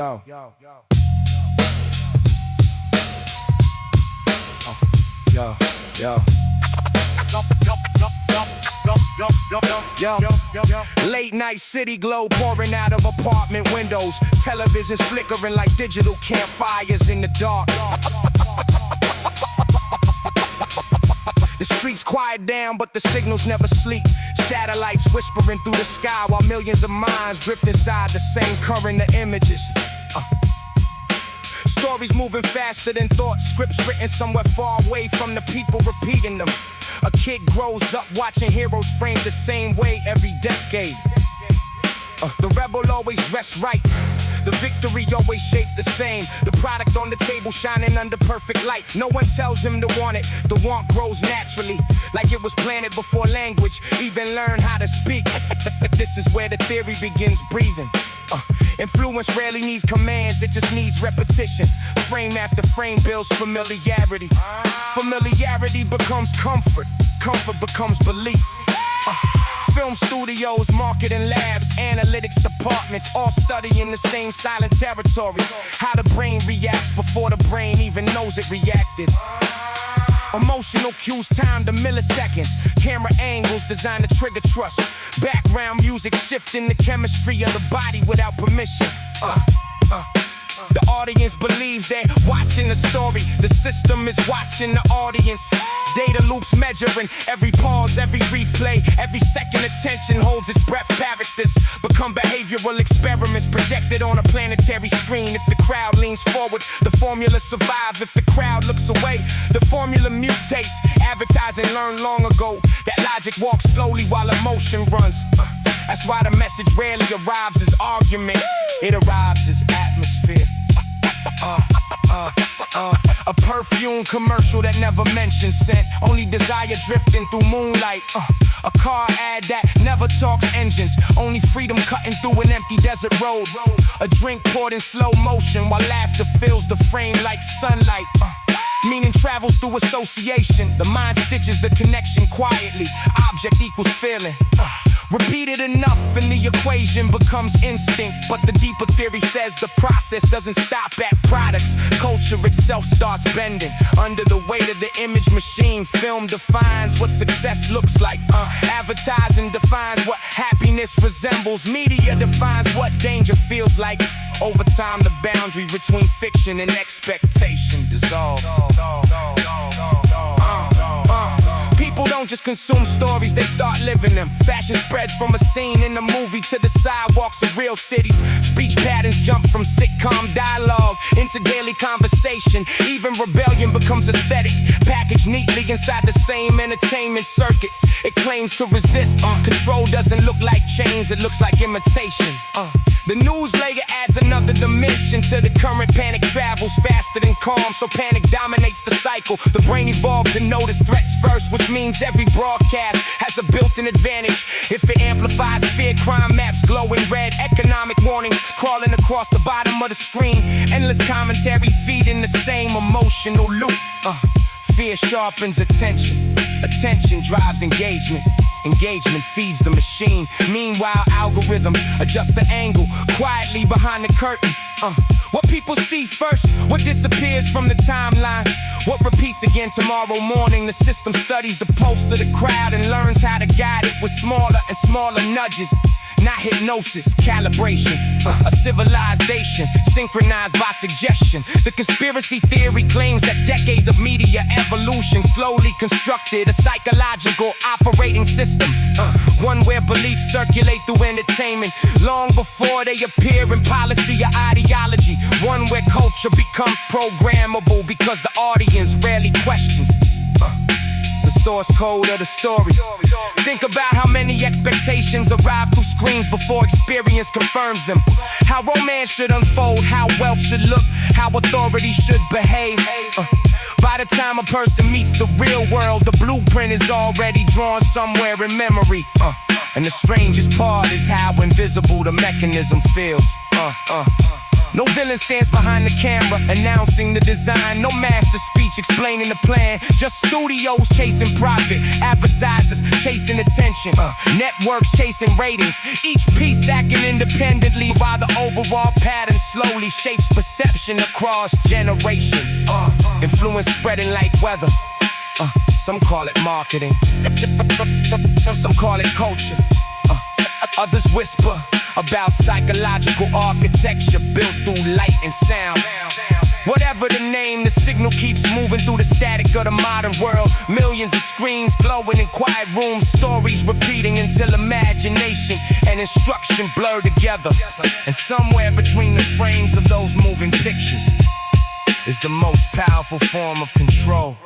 Yo. Late night city glow pouring out of apartment windows. Televisions flickering like digital campfires in the dark. The streets quiet down, but the signals never sleep. Satellites whispering through the sky while millions of minds drift inside the same current of images. Stories moving faster than thought, scripts written somewhere far away from the people repeating them. A kid grows up watching heroes framed the same way every decade. The rebel always dressed right, the victory always shaped the same. The product on the table shining under perfect light. No one tells him to want it, the want grows naturally, like it was planted before language even learned how to speak. This is where the theory begins breathing. Influence rarely needs commands, it just needs repetition. Frame after frame builds familiarity. Familiarity becomes comfort, comfort becomes belief. Film studios, marketing labs, analytics departments, all studying the same silent territory. How the brain reacts before the brain even knows it reacted. Emotional cues timed to milliseconds. Camera angles designed to trigger trust. Background music shifting the chemistry of the body without permission. The audience believes they're watching the story. The system is watching the audience. Data loops measuring every pause, every replay, every second attention holds its breath. Characters become behavioral experiments projected on a planetary screen. If the crowd leans forward, the formula survives. If the crowd looks away, the formula mutates. Advertising learned long ago that logic walks slowly while emotion runs. That's why the message rarely arrives as argument. It arrives as atmosphere. A perfume commercial that never mentions scent, only desire drifting through moonlight. A car ad that never talks engines, only freedom cutting through an empty desert road. A drink poured in slow motion while laughter fills the frame like sunlight. Meaning travels through association. The mind stitches the connection quietly. Object equals feeling. Repeated enough and the equation becomes instinct. But the deeper theory says the process doesn't stop at products. Culture itself starts bending under the weight of the image machine. Film defines what success looks like. Advertising defines what happiness resembles. Media defines what danger feels like. Over time the boundary between fiction and expectation dissolves. People don't just consume stories, they start living them. Fashion spreads from a scene in a movie to the sidewalks of real cities. Speech patterns jump from sitcom dialogue into daily conversation. Even rebellion becomes aesthetic, packaged neatly inside the same entertainment circuits. It claims to resist. Control doesn't look like change, it looks like imitation. The news layer adds another dimension to the current. Panic travels faster than calm, so panic dominates the cycle. The brain evolved to notice threats first, which means every broadcast has a built-in advantage. If it amplifies fear, crime maps glowing red. Economic warnings crawling across the bottom of the screen. Endless commentary feeding the same emotional loop. Fear sharpens attention. Attention drives engagement. Engagement feeds the machine. Meanwhile, algorithm adjusts the angle quietly behind the curtain. What people see first, what disappears from the timeline, what repeats again tomorrow morning. The system studies the pulse of the crowd and learns how to guide it with smaller and smaller nudges. Not hypnosis, calibration, a civilization synchronized by suggestion. The conspiracy theory claims that decades of media evolution slowly constructed a psychological operating system. One where beliefs circulate through entertainment long before they appear in policy or ideology. One where culture becomes programmable because the audience rarely questions the source code of the story. Think about how many expectations arrive through screens before experience confirms them. How romance should unfold, how wealth should look, how authority should behave. By the time a person meets the real world, the blueprint is already drawn somewhere in memory. And the strangest part is how invisible the mechanism feels. No villain stands behind the camera announcing the design. No master speech explaining the plan. Just studios chasing profit, advertisers chasing attention, networks chasing ratings. Each piece acting independently while the overall pattern slowly shapes perception across generations. Influence spreading like weather. Some call it marketing, some call it culture. Others whisper about psychological architecture built through light and sound. Whatever the name, the signal keeps moving through the static of the modern world. Millions of screens glowing in quiet rooms, stories repeating until imagination and instruction blur together. And somewhere between the frames of those moving pictures is the most powerful form of control.